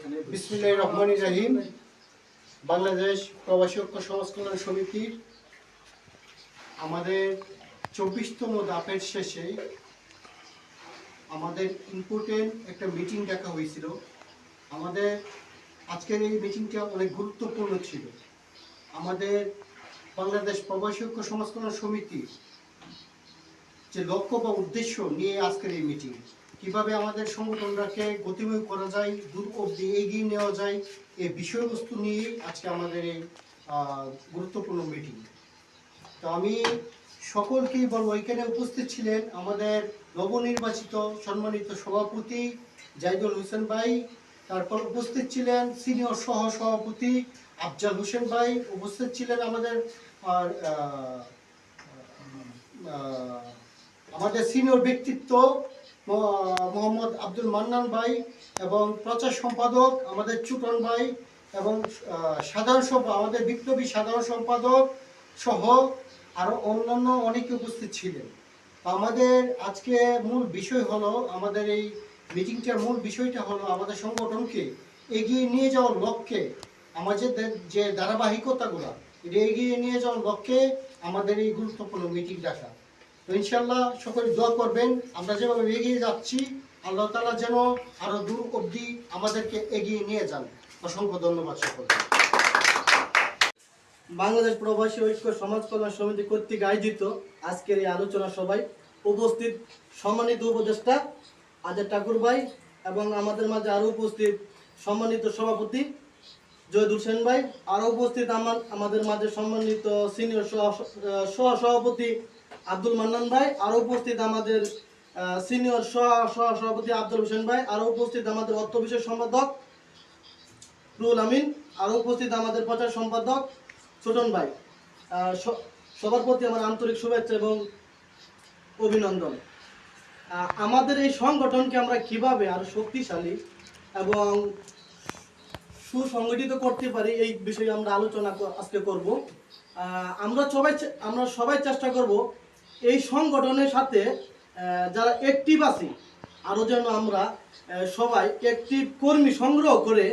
বিসমিল্লাহির রহমানির রহিম। বাংলাদেশ প্রবাসী ঐক্য সমাজ কল্যাণ সমিতির আমাদের 24তম ধাপের শেষে আমাদের ইম্পর্টেন্ট একটা মিটিং ডাকা হয়েছিল। আমাদের আজকের এই মিটিংটা অনেক গুরুত্বপূর্ণ ছিল। আমাদের বাংলাদেশ প্রবাসী ঐক্য সমাজ কল্যাণ সমিতির যে লক্ষ্য বা উদ্দেশ্য নিয়ে আজকের এই মিটিং, কিভাবে আমাদের সংগঠনটাকে গতিময় করা যায়, দূর অবধি এগিয়ে নেওয়া যায়, এই বিষয়বস্তু নিয়েই আজকে আমাদের এই গুরুত্বপূর্ণ মিটিং। তো আমি সকলকেই বলবো, এখানে উপস্থিত ছিলেন আমাদের নবনির্বাচিত সম্মানিত সভাপতি জাহিদুল হোসেন ভাই, তারপর উপস্থিত ছিলেন সিনিয়র সহ সভাপতি আফজাল হোসেন ভাই, উপস্থিত ছিলেন আমাদের সিনিয়র ব্যক্তিত্ব মোহাম্মদ আব্দুল মান্নান ভাই, এবং প্রচার সম্পাদক আমাদের চুটন ভাই, এবং আমাদের বিপ্লবী সাধারণ সম্পাদক সহ আরও অন্যান্য অনেকে উপস্থিত ছিলেন। আমাদের আজকে মূল বিষয় হলো, আমাদের এই মিটিংটার মূল বিষয়টা হলো আমাদের সংগঠনকে এগিয়ে নিয়ে যাওয়ার লক্ষ্যে আমাদের যে ধারাবাহিকতাগুলো, এটা এগিয়ে নিয়ে যাওয়ার লক্ষ্যে আমাদের এই গুরুত্বপূর্ণ মিটিং ডাকা। তো ইনশাল্লাহ সকলে দোয়া করবেন, আমরা যেভাবে এগিয়ে যাচ্ছি আল্লাহ তাআলা যেন আরো দূর অবধি আমাদেরকে এগিয়ে নিয়ে যান। অসংখ্য ধন্যবাদ সকলকে। বাংলাদেশ প্রবাসী ঐক্য সমাজ কল্যাণ সমিতি কর্তৃক আয়োজিত আজকের এই আলোচনা সভায় উপস্থিত সম্মানিত উপদেষ্টা আজাদ ঠাকুর ভাই, এবং আমাদের মাঝে আরও উপস্থিত সম্মানিত সভাপতি জয়দুল সেন ভাই, আরও উপস্থিত আমাদের মাঝে সম্মানিত সিনিয়র সহ সভাপতি আব্দুল মান্নান ভাই, আরও উপস্থিত আমাদের সিনিয়র সহ সভাপতি আফজাল হোসেন ভাই, আরও উপস্থিত আমাদের অর্থ বিষয় সম্পাদক রুহুল আমিন, আরও উপস্থিত আমাদের প্রচার সম্পাদক ছোটন ভাই। সবার প্রতি আমার আন্তরিক শুভেচ্ছা এবং অভিনন্দন। আমাদের এই সংগঠনকে আমরা কিভাবে আরো শক্তিশালী এবং সুসংগঠিত করতে পারি, এই বিষয়ে আমরা আলোচনা আজকে করব। আমরা সবাই চেষ্টা করব এই সংগঠনের সাথে যারা অ্যাক্টিভ আছি, আরও যেন আমরা সবাই অ্যাক্টিভ কর্মী সংগ্রহ করে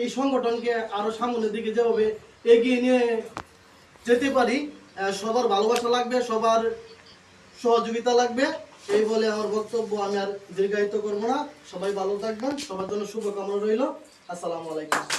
এই সংগঠনকে আরও সামনের দিকে যেভাবে এগিয়ে নিয়ে যেতে পারি। সবার ভালোবাসা লাগবে, সবার সহযোগিতা লাগবে। এই বলে আমার বক্তব্য আমি আর দীর্ঘায়িত করবো না। সবাই ভালো থাকবেন, সবার জন্য শুভকামনা রইল। আসসালামু আলাইকুম।